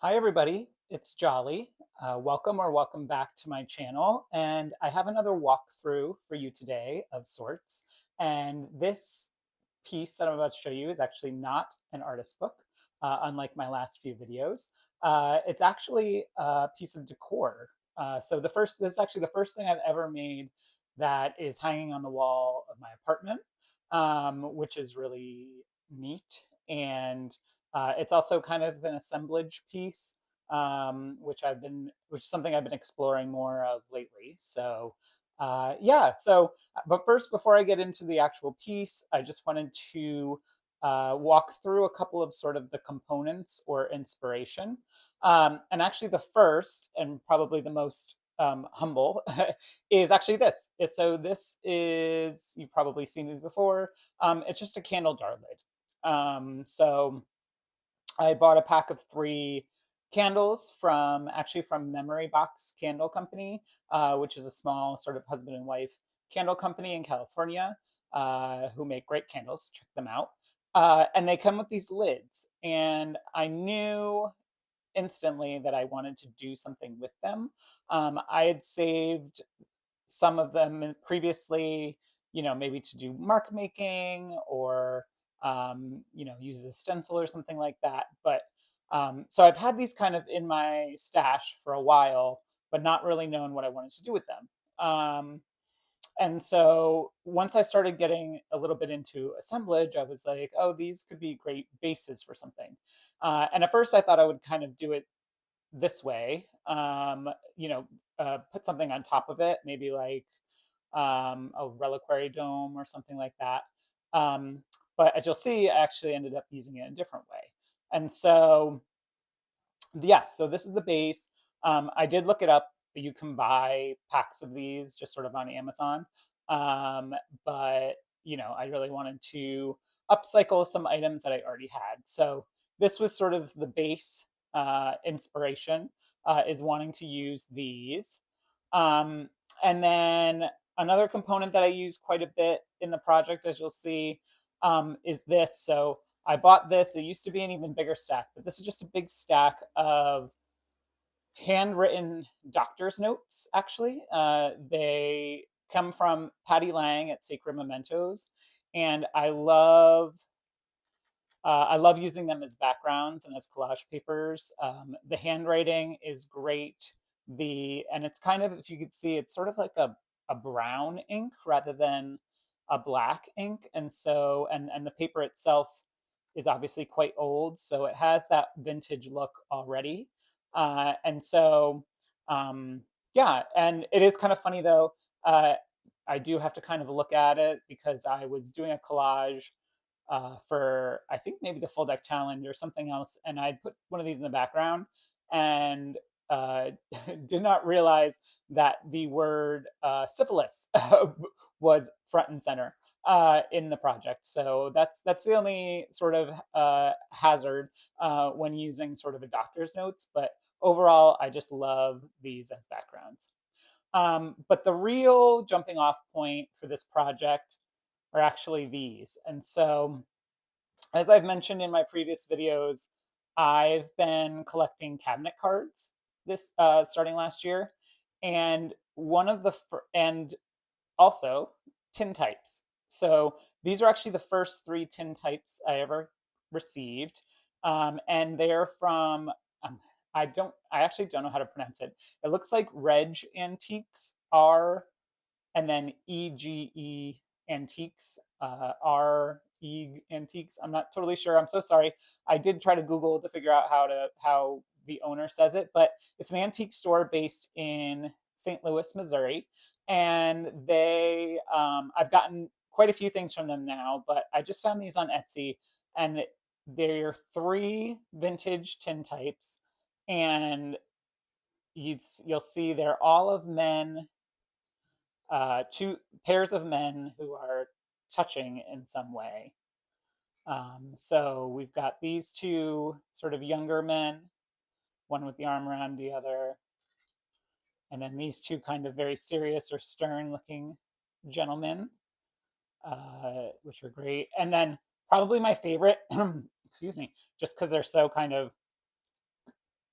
Hi, everybody. It's Jolly. Welcome back to my channel. And I have another walkthrough for you today of sorts. And this piece that I'm about to show you is actually not an artist book, unlike my last few videos. It's actually a piece of decor. This is actually the first thing I've ever made that is hanging on the wall of my apartment, which is really neat. And it's also kind of an assemblage piece, which is something I've been exploring more of lately. Yeah. But first, before I get into the actual piece, I just wanted to walk through a couple of sort of the components or inspiration. And actually, the first and probably the most humble is actually this. This is, you've probably seen these before. It's just a candle jar lid. So I bought a pack of three candles from Memory Box Candle Company, which is a small sort of husband and wife candle company in California, who make great candles. Check them out. And they come with these lids, and I knew instantly that I wanted to do something with them. I had saved some of them previously, maybe to do mark making or, use a stencil or something like that. So I've had these kind of in my stash for a while, but not really knowing what I wanted to do with them. And so once I started getting a little bit into assemblage, I was like, oh, these could be great bases for something. And at first I thought I would kind of do it this way, put something on top of it, maybe like a reliquary dome or something like that. Um, but as you'll see, I actually ended up using it in a different way. And so, yes, so this is the base. I did look it up. You can buy packs of these just sort of on Amazon. Um, but, I really wanted to upcycle some items that I already had. So this was sort of the base inspiration, is wanting to use these. Um, and then another component that I use quite a bit in the project, as you'll see, is this. So I bought this. It used to be an even bigger stack, but this is just a big stack of handwritten doctor's notes, actually. They come from Patty Lang at Sacred Mementos, and I love using them as backgrounds and as collage papers. The handwriting is great. And it's kind of, if you could see, it's sort of like a brown ink rather than a black ink. And the paper itself is obviously quite old, so it has that vintage look already. And so, yeah, and it is kind of funny though. I do have to kind of look at it because I was doing a collage for, I think, maybe the full deck challenge or something else, and I put one of these in the background and uh, did not realize that the word syphilis was front and center in the project. So that's the only sort of hazard when using sort of a doctor's notes. But overall, I just love these as backgrounds. But the real jumping off point for this project are actually these. And so, as I've mentioned in my previous videos, I've been collecting cabinet cards this starting last year, and and also Tintypes. So these are actually the first three Tintypes I ever received, and they're from I actually don't know how to pronounce it. It looks like REgeAntiques, R and then EGE Antiques, REgeAntiques. I'm not totally sure. I'm so sorry. I did try to Google to figure out how the owner says it, but it's an antique store based in St. Louis, Missouri, and I've gotten quite a few things from them now, but I just found these on Etsy, and they're three vintage tintypes, and you'll see they're all of men, two pairs of men who are touching in some way. So we've got these two sort of younger men, one with the arm around the other, and then these two kind of very serious or stern looking gentlemen, which are great. And then probably my favorite, excuse me, just because they're so kind of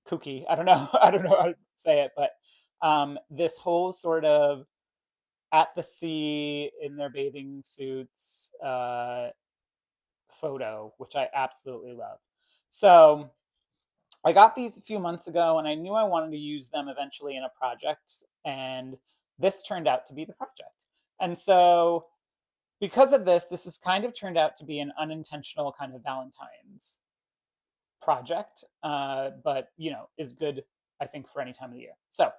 kooky. I don't know. I don't know how to say it, but this whole sort of at the sea in their bathing suits photo, which I absolutely love. So I got these a few months ago and I knew I wanted to use them eventually in a project. And this turned out to be the project. And so because of this, this has kind of turned out to be an unintentional kind of Valentine's project, but you know, is good, I think, for any time of the year. So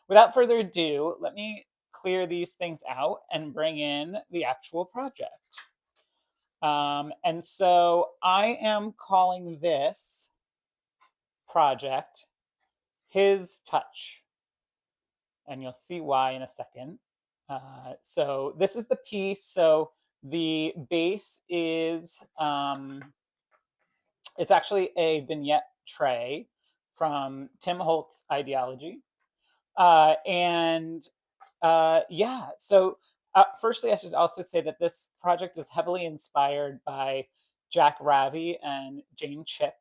without further ado, let me clear these things out and bring in the actual project. And so I am calling this project His Touch, and you'll see why in a second. So this is the piece. So the base is it's actually a vignette tray from Tim Holt's Ideology. And yeah, so firstly, I should also say that this project is heavily inspired by Jack Ravi and Jane Chipp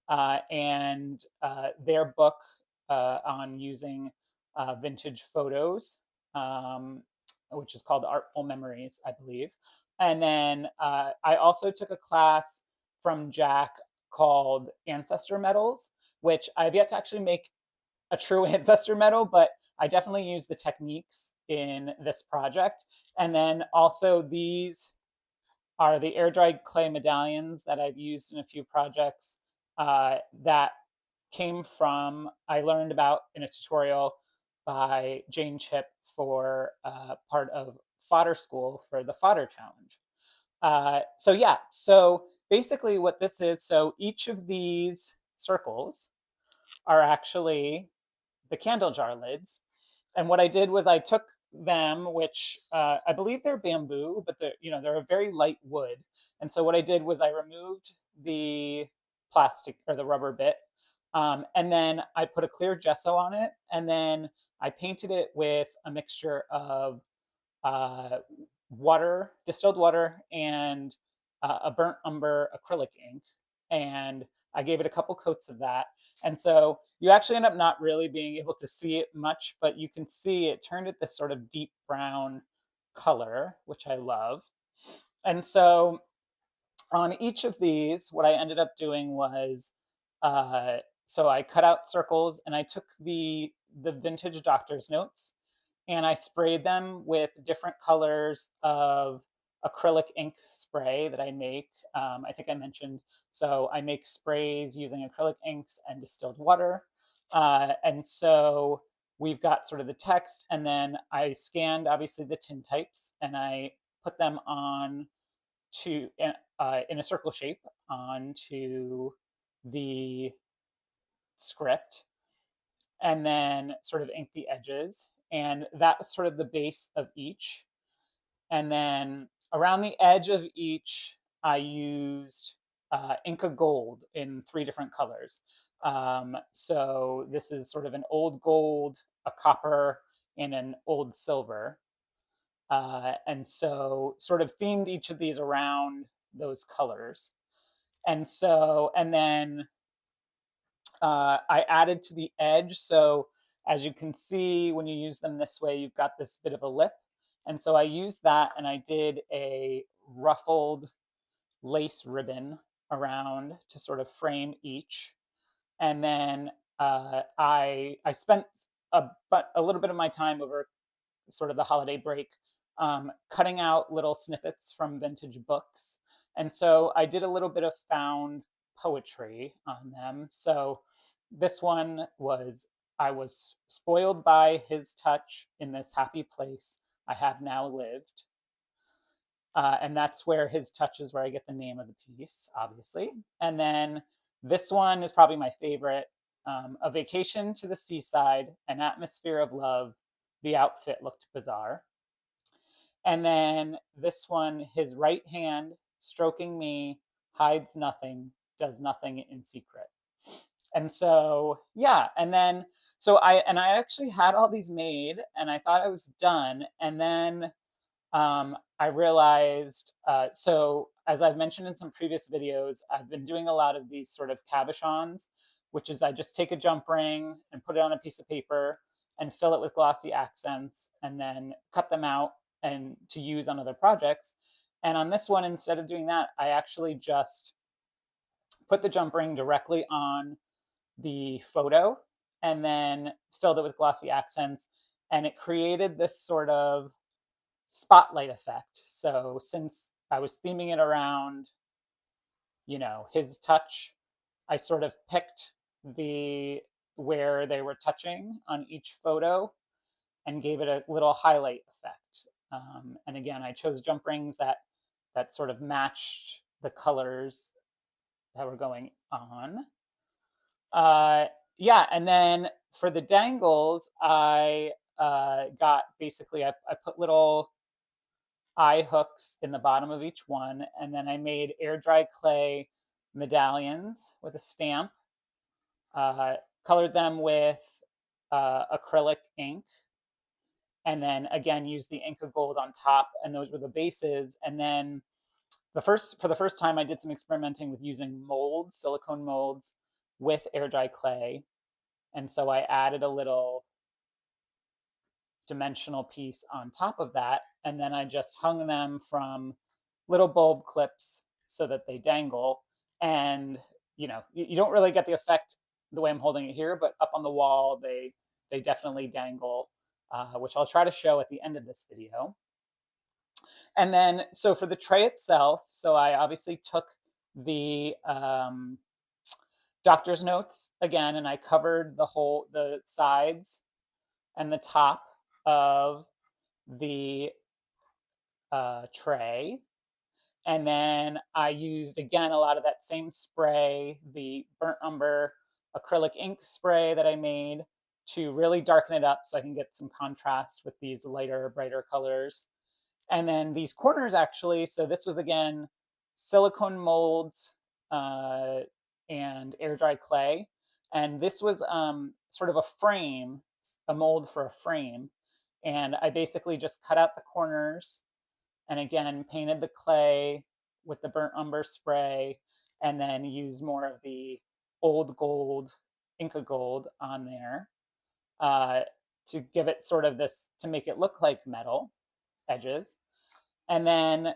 and their book on using vintage photos, which is called Artful Memories, I believe. And then I also took a class from Jack called Ancestor Metals, which I've yet to actually make a true ancestor medal, but I definitely use the techniques in this project. And then also these are the air dried clay medallions that I've used in a few projects that came from, I learned about in a tutorial by Jane Chipp for part of fodder school for the fodder challenge. So yeah, so basically what this is, so each of these circles are actually the candle jar lids. And what I did was I took them, which I believe they're bamboo, but they're, you know, they're a very light wood. And so what I did was I removed the plastic or the rubber bit, and then I put a clear gesso on it, and then I painted it with a mixture of uh, water, distilled water, and a burnt umber acrylic ink. And I gave it a couple coats of that. And so you actually end up not really being able to see it much, but you can see it turned it this sort of deep brown color, which I love. And so on each of these, what I ended up doing was, so I cut out circles and I took the vintage doctor's notes and I sprayed them with different colors of acrylic ink spray that I make. I think I mentioned, so I make sprays using acrylic inks and distilled water. And so we've got sort of the text, and then I scanned obviously the tintypes and I put them on to in a circle shape onto the script and then sort of ink the edges. And that was sort of the base of each. And then around the edge of each, I used Inca Gold in 3 different colors. So this is sort of an old gold, a copper, and an old silver. And so sort of themed each of these around those colors. And so, and then I added to the edge. So as you can see, when you use them this way, you've got this bit of a lip. And so I used that and I did a ruffled lace ribbon around to sort of frame each. And then I spent a little bit of my time over sort of the holiday break, cutting out little snippets from vintage books. And so I did a little bit of found poetry on them. So this one was, I was spoiled by his touch in this happy place I have now lived. And that's where his touch is where I get the name of the piece, obviously. And then this one is probably my favorite. A vacation to the seaside, an atmosphere of love. The outfit looked bizarre. And then this one, his right hand stroking me, hides nothing, does nothing in secret. And so, yeah, and then I actually had all these made and I thought I was done. And then I realized, so as I've mentioned in some previous videos, I've been doing a lot of these sort of cabochons, which is I just take a jump ring and put it on a piece of paper and fill it with glossy accents and then cut them out and to use on other projects. And on this one, instead of doing that, I actually just put the jump ring directly on the photo and then filled it with glossy accents. And it created this sort of spotlight effect. So since I was theming it around, his touch, I sort of picked the where they were touching on each photo and gave it a little highlight effect. And again, I chose jump rings that sort of matched the colors that were going on. Yeah, and then for the dangles, I got basically I put little eye hooks in the bottom of each one, and then I made air dry clay medallions with a stamp, uh, colored them with acrylic ink, and then again used the Inca Gold on top, and those were the bases. And then for the first time, I did some experimenting with using molds, silicone molds, with air dry clay, and so I added a little dimensional piece on top of that, and then I just hung them from little bulb clips so that they dangle. And you don't really get the effect the way I'm holding it here, but up on the wall they definitely dangle, which I'll try to show at the end of this video. And then so for the tray itself, so I obviously took the doctor's notes again, and I covered the sides and the top of the tray. And then I used, again, a lot of that same spray, the burnt umber acrylic ink spray that I made to really darken it up so I can get some contrast with these lighter, brighter colors. And then these corners actually, so this was, again, silicone molds and air dry clay. And this was sort of a frame, a mold for a frame. And I basically just cut out the corners and again painted the clay with the burnt umber spray and then used more of the old gold, Inca Gold on there to give it sort of this, to make it look like metal edges. And then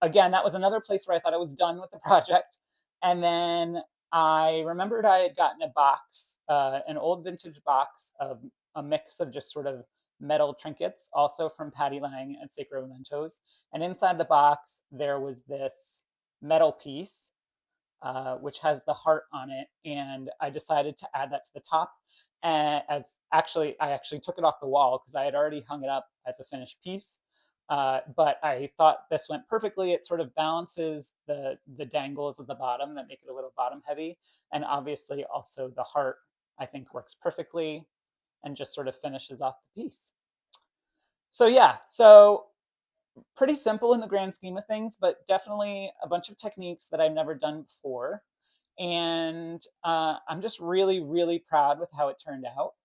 again, that was another place where I thought I was done with the project. And then I remembered I had gotten a box, an old vintage box of a mix of just sort of metal trinkets, also from Patty Lang at Sacred Mementos. And inside the box, there was this metal piece, which has the heart on it. And I decided to add that to the top. And I actually took it off the wall because I had already hung it up as a finished piece. But I thought this went perfectly. It sort of balances the dangles at the bottom that make it a little bottom heavy. And obviously also the heart, I think, works perfectly and just sort of finishes off the piece. So yeah, so pretty simple in the grand scheme of things, but definitely a bunch of techniques that I've never done before. And I'm just really, really proud with how it turned out.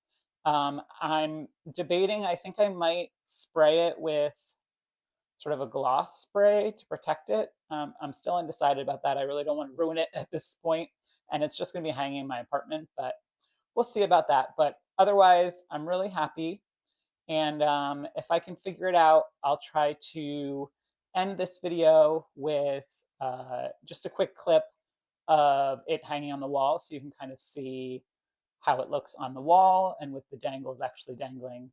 I'm debating, I think I might spray it with sort of a gloss spray to protect it. I'm still undecided about that. I really don't want to ruin it at this point, and it's just going to be hanging in my apartment, but we'll see about that. But otherwise, I'm really happy. And if I can figure it out, I'll try to end this video with just a quick clip of it hanging on the wall so you can kind of see how it looks on the wall and with the dangles actually dangling.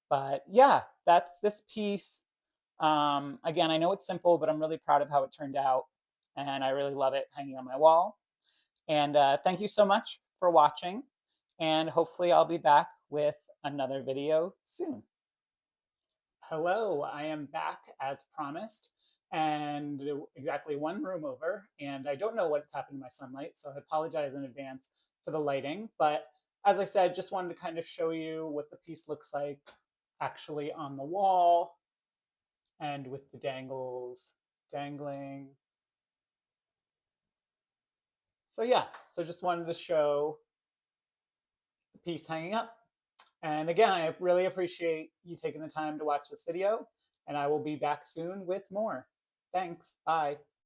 But yeah, that's this piece. Again, I know it's simple, but I'm really proud of how it turned out. And I really love it hanging on my wall. And thank you so much for watching. And hopefully I'll be back with another video soon. Hello, I am back as promised, and exactly one room over, and I don't know what's happened to my sunlight, so I apologize in advance for the lighting. But as I said, just wanted to kind of show you what the piece looks like actually on the wall and with the dangles dangling. So yeah, so just wanted to show the piece hanging up. And again, I really appreciate you taking the time to watch this video, and I will be back soon with more. Thanks. Bye.